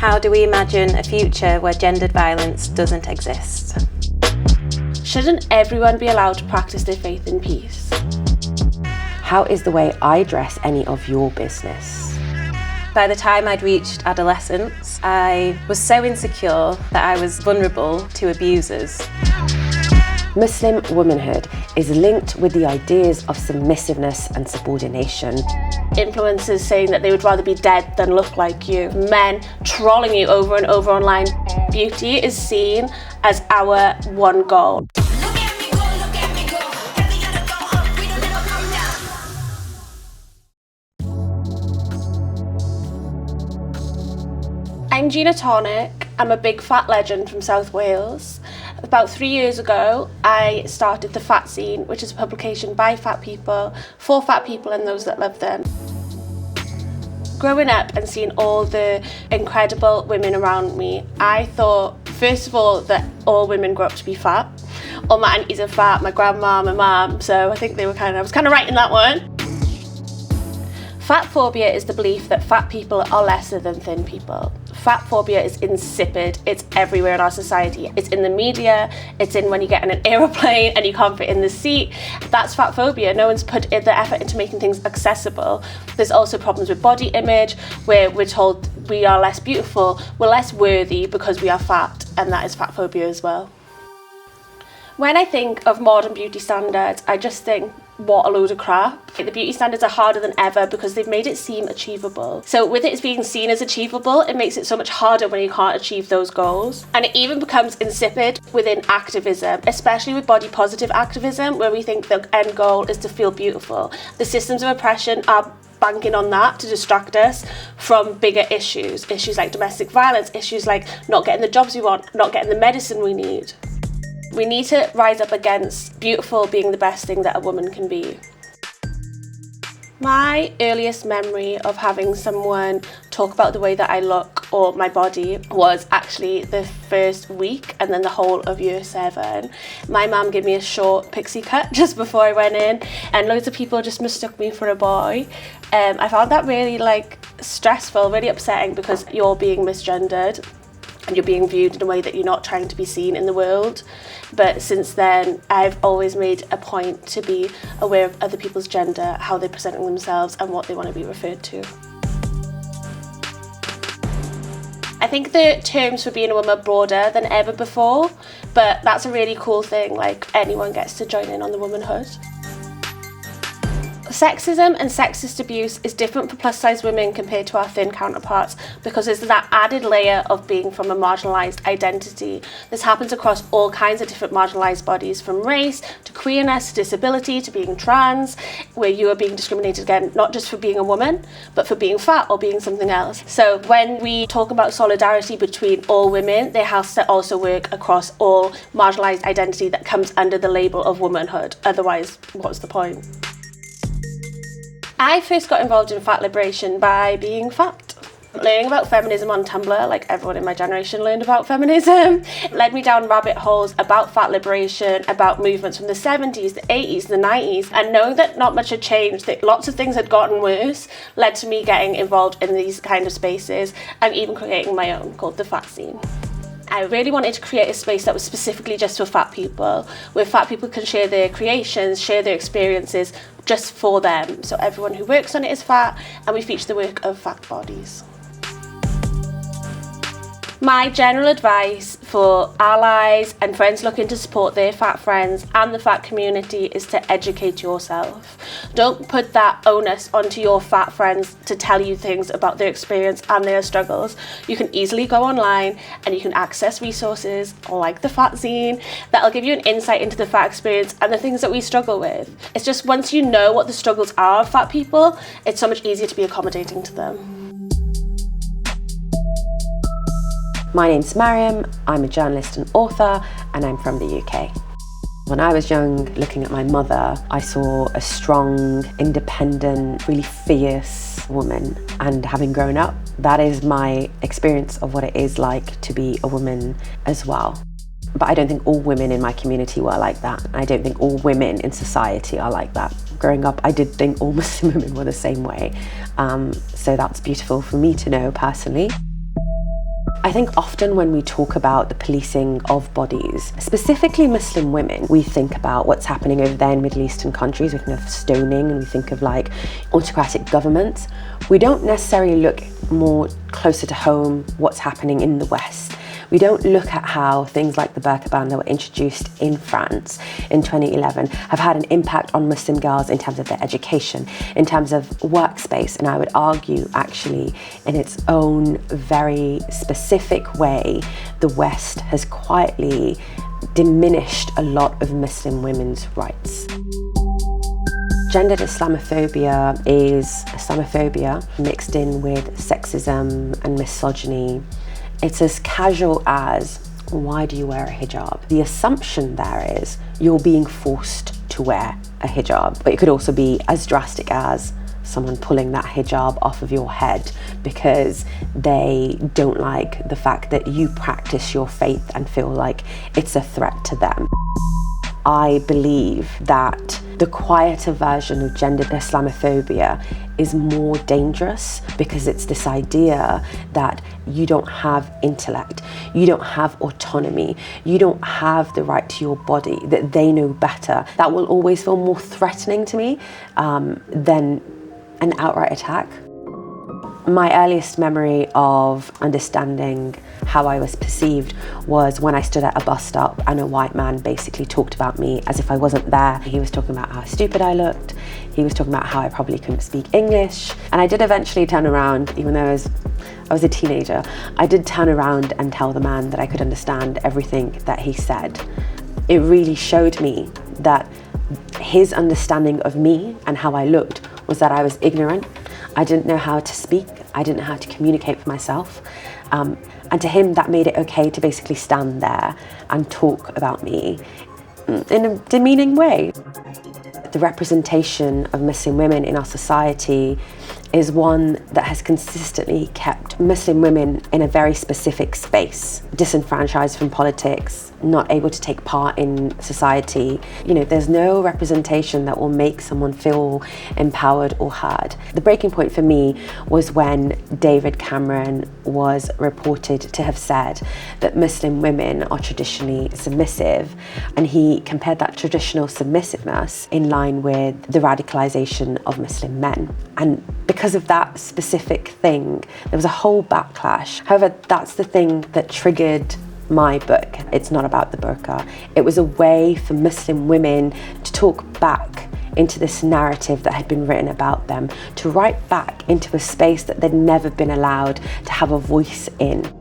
How do we imagine a future where gendered violence doesn't exist? Shouldn't everyone be allowed to practice their faith in peace? How is the way I dress any of your business? By the time I'd reached adolescence, I was so insecure that I was vulnerable to abusers. Muslim womanhood is linked with the ideas of submissiveness and subordination. Influencers saying that they would rather be dead than look like you. Men trolling you over and over online. Beauty is seen as our one goal. I'm Gina Tonic. I'm a big fat legend from South Wales. About 3 years ago, I started The Fat Scene, which is a publication by fat people, for fat people and those that love them. Growing up and seeing all the incredible women around me, I thought, first of all, that all women grow up to be fat. All my aunties are fat, my grandma, my mum, so I think I was kind of right in that one. Fat phobia is the belief that fat people are lesser than thin people. Fat phobia is insipid, it's everywhere in our society. It's in the media, it's in when you get in an aeroplane and you can't fit in the seat. That's fat phobia. No one's put the effort into making things accessible. There's also problems with body image, where we're told we are less beautiful, we're less worthy because we are fat, and that is fat phobia as well. When I think of modern beauty standards, I just think, what a load of crap. The beauty standards are harder than ever because they've made it seem achievable. So with it being seen as achievable, it makes it so much harder when you can't achieve those goals. And it even becomes insipid within activism, especially with body positive activism, where we think the end goal is to feel beautiful. The systems of oppression are banking on that to distract us from bigger issues like domestic violence, issues like not getting the jobs we want, not getting the medicine we need. We need to rise up against beautiful being the best thing that a woman can be. My earliest memory of having someone talk about the way that I look or my body was actually the first week and then the whole of year 7. My mum gave me a short pixie cut just before I went in, and loads of people just mistook me for a boy. I found that really stressful, really upsetting, because you're being misgendered and you're being viewed in a way that you're not trying to be seen in the world. But since then, I've always made a point to be aware of other people's gender, how they're presenting themselves and what they want to be referred to. I think the terms for being a woman are broader than ever before, but that's a really cool thing, anyone gets to join in on the womanhood. Sexism and sexist abuse is different for plus-size women compared to our thin counterparts because there's that added layer of being from a marginalised identity. This happens across all kinds of different marginalised bodies, from race to queerness to disability to being trans, where you are being discriminated against not just for being a woman, but for being fat or being something else. So when we talk about solidarity between all women, they have to also work across all marginalised identity that comes under the label of womanhood. Otherwise, what's the point? I first got involved in fat liberation by being fat. Learning about feminism on Tumblr, like everyone in my generation learned about feminism, led me down rabbit holes about fat liberation, about movements from the 70s, the 80s, the 90s, and knowing that not much had changed, that lots of things had gotten worse, led to me getting involved in these kind of spaces and even creating my own called The Fat Scene. I really wanted to create a space that was specifically just for fat people, where fat people can share their creations, share their experiences just for them. So everyone who works on it is fat, and we feature the work of fat bodies. My general advice for allies and friends looking to support their fat friends and the fat community is to educate yourself. Don't put that onus onto your fat friends to tell you things about their experience and their struggles. You can easily go online and you can access resources like the Fat Zine that'll give you an insight into the fat experience and the things that we struggle with. It's just once you know what the struggles are of fat people, it's so much easier to be accommodating to them. My name's Mariam, I'm a journalist and author, and I'm from the UK. When I was young, looking at my mother, I saw a strong, independent, really fierce woman. And having grown up, that is my experience of what it is like to be a woman as well. But I don't think all women in my community were like that. I don't think all women in society are like that. Growing up, I did think all Muslim women were the same way. So that's beautiful for me to know personally. I think often when we talk about the policing of bodies, specifically Muslim women, we think about what's happening over there in Middle Eastern countries. We think of stoning and we think of like autocratic governments. We don't necessarily look more closer to home what's happening in the West. We don't look at how things like the burqa ban that were introduced in France in 2011 have had an impact on Muslim girls in terms of their education, in terms of workspace, and I would argue actually in its own very specific way, the West has quietly diminished a lot of Muslim women's rights. Gendered Islamophobia is Islamophobia mixed in with sexism and misogyny. It's as casual as, why do you wear a hijab? The assumption there is you're being forced to wear a hijab, but it could also be as drastic as someone pulling that hijab off of your head because they don't like the fact that you practice your faith and feel like it's a threat to them. I believe that the quieter version of gendered Islamophobia is more dangerous because it's this idea that you don't have intellect, you don't have autonomy, you don't have the right to your body, that they know better. That will always feel more threatening to me than an outright attack. My earliest memory of understanding how I was perceived was when I stood at a bus stop and a white man basically talked about me as if I wasn't there. He was talking about how stupid I looked. He was talking about how I probably couldn't speak English. And I did eventually turn around, even though I was a teenager, I did turn around and tell the man that I could understand everything that he said. It really showed me that his understanding of me and how I looked was that I was ignorant. I didn't know how to speak. I didn't know how to communicate for myself. And to him, that made it okay to basically stand there and talk about me in a demeaning way. The representation of Muslim women in our society is one that has consistently kept Muslim women in a very specific space, disenfranchised from politics, not able to take part in society. You know, there's no representation that will make someone feel empowered or heard. The breaking point for me was when David Cameron was reported to have said that Muslim women are traditionally submissive, and he compared that traditional submissiveness in line with the radicalization of Muslim men. And because of that specific thing, there was a whole backlash. However, that's the thing that triggered my book. It's not about the burqa. It was a way for Muslim women to talk back into this narrative that had been written about them, to write back into a space that they'd never been allowed to have a voice in.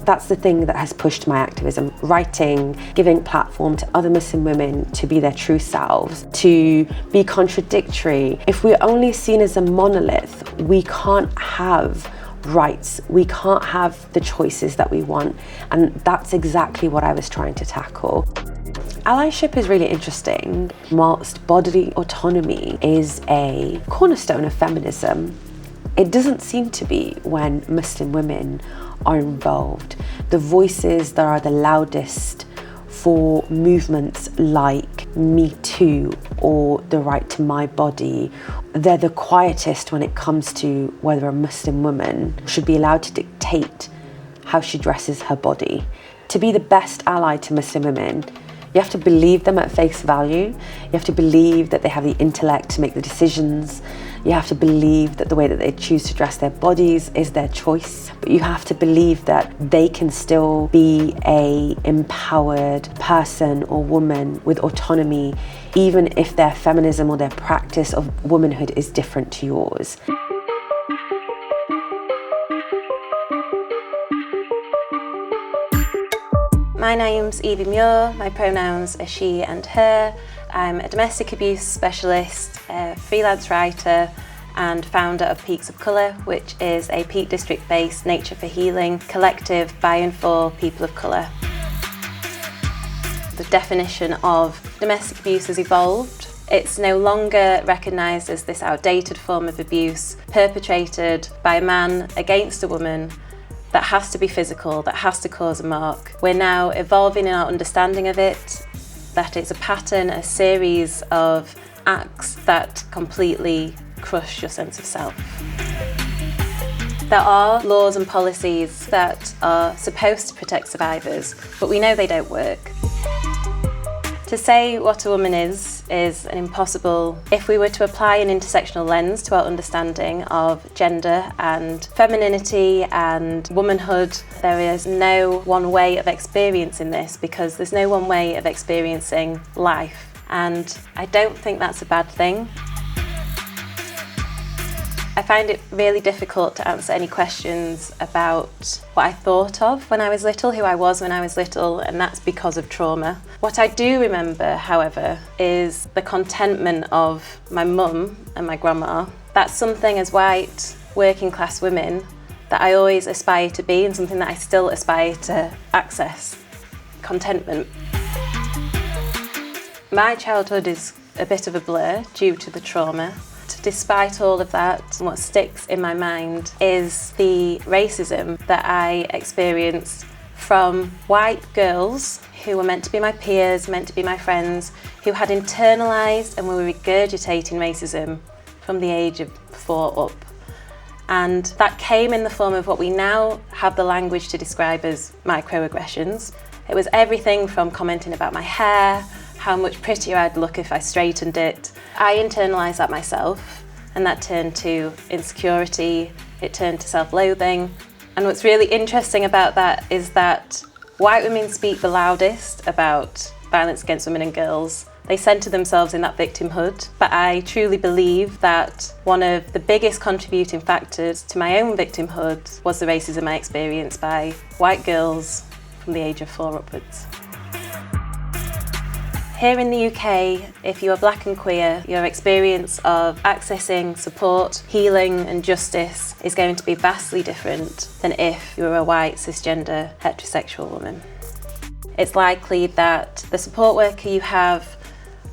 That's the thing that has pushed my activism. Writing, giving platform to other Muslim women to be their true selves, to be contradictory. If we're only seen as a monolith, we can't have rights. We can't have the choices that we want. And that's exactly what I was trying to tackle. Allyship is really interesting. Whilst bodily autonomy is a cornerstone of feminism, it doesn't seem to be when Muslim women are involved. The voices that are the loudest for movements like Me Too or the right to my body, they're the quietest when it comes to whether a Muslim woman should be allowed to dictate how she dresses her body. To be the best ally to Muslim women, you have to believe them at face value. You have to believe that they have the intellect to make the decisions. You have to believe that the way that they choose to dress their bodies is their choice. But you have to believe that they can still be an empowered person or woman with autonomy, even if their feminism or their practice of womanhood is different to yours. My name's Evie Muir, my pronouns are she and her. I'm a domestic abuse specialist, a freelance writer and founder of Peaks of Colour, which is a Peak District-based Nature for Healing collective by and for people of colour. The definition of domestic abuse has evolved. It's no longer recognised as this outdated form of abuse perpetrated by a man against a woman that has to be physical, that has to cause a mark. We're now evolving in our understanding of it, that it's a pattern, a series of acts that completely crush your sense of self. There are laws and policies that are supposed to protect survivors, but we know they don't work. To say what a woman is an impossible. If we were to apply an intersectional lens to our understanding of gender and femininity and womanhood, there is no one way of experiencing this, because there's no one way of experiencing life. And I don't think that's a bad thing. I find it really difficult to answer any questions about what I thought of when I was little, who I was when I was little, and that's because of trauma. What I do remember, however, is the contentment of my mum and my grandma. That's something as white, working class women that I always aspire to be, and something that I still aspire to access. Contentment. My childhood is a bit of a blur due to the trauma. Despite all of that, what sticks in my mind is the racism that I experienced from white girls who were meant to be my peers, meant to be my friends, who had internalised and were regurgitating racism from the age of 4 up. And that came in the form of what we now have the language to describe as microaggressions. It was everything from commenting about my hair, how much prettier I'd look if I straightened it. I internalised that myself, and that turned to insecurity, it turned to self-loathing. And what's really interesting about that is that white women speak the loudest about violence against women and girls. They centre themselves in that victimhood, but I truly believe that one of the biggest contributing factors to my own victimhood was the racism I experienced by white girls from the age of 4 upwards. Here in the UK, if you are black and queer, your experience of accessing support, healing and justice is going to be vastly different than if you were a white, cisgender, heterosexual woman. It's likely that the support worker you have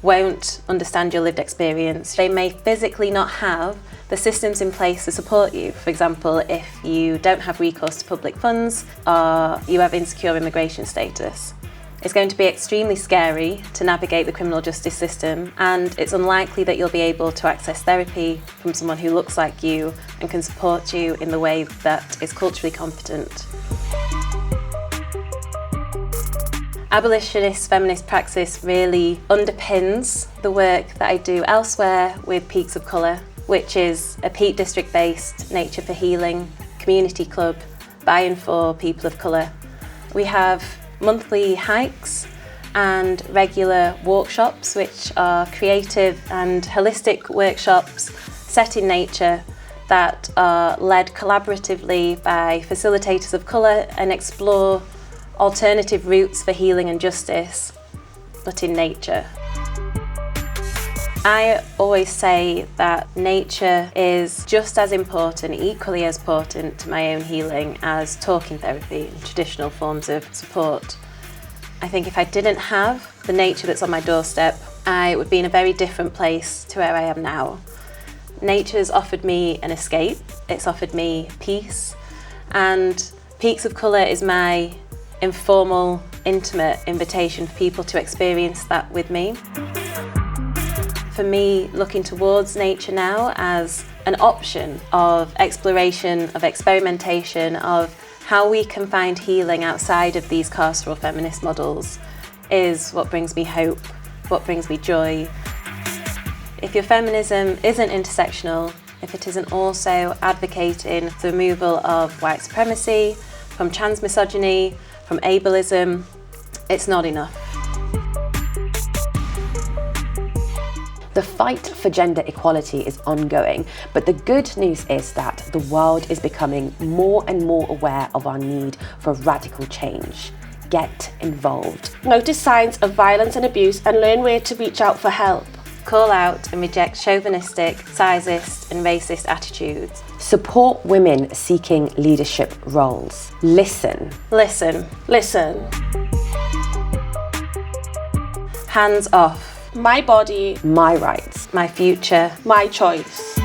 won't understand your lived experience. They may physically not have the systems in place to support you. For example, if you don't have recourse to public funds or you have insecure immigration status. It's going to be extremely scary to navigate the criminal justice system, and it's unlikely that you'll be able to access therapy from someone who looks like you and can support you in the way that is culturally competent. Abolitionist feminist praxis really underpins the work that I do elsewhere with Peaks of Colour, which is a Peak District-based Nature for Healing community club by and for people of colour. We have monthly hikes and regular workshops, which are creative and holistic workshops set in nature that are led collaboratively by facilitators of colour and explore alternative routes for healing and justice, but in nature. I always say that nature is just as important, equally as important to my own healing as talking therapy and traditional forms of support. I think if I didn't have the nature that's on my doorstep, I would be in a very different place to where I am now. Nature's offered me an escape, it's offered me peace, and Peaks of Colour is my informal, intimate invitation for people to experience that with me. For me, looking towards nature now as an option of exploration, of experimentation, of how we can find healing outside of these carceral feminist models is what brings me hope, what brings me joy. If your feminism isn't intersectional, if it isn't also advocating the removal of white supremacy, from trans misogyny, from ableism, it's not enough. The fight for gender equality is ongoing, but the good news is that the world is becoming more and more aware of our need for radical change. Get involved. Notice signs of violence and abuse and learn where to reach out for help. Call out and reject chauvinistic, sexist and racist attitudes. Support women seeking leadership roles. Listen. Listen. Listen. Hands off. My body. My rights. My future. My choice.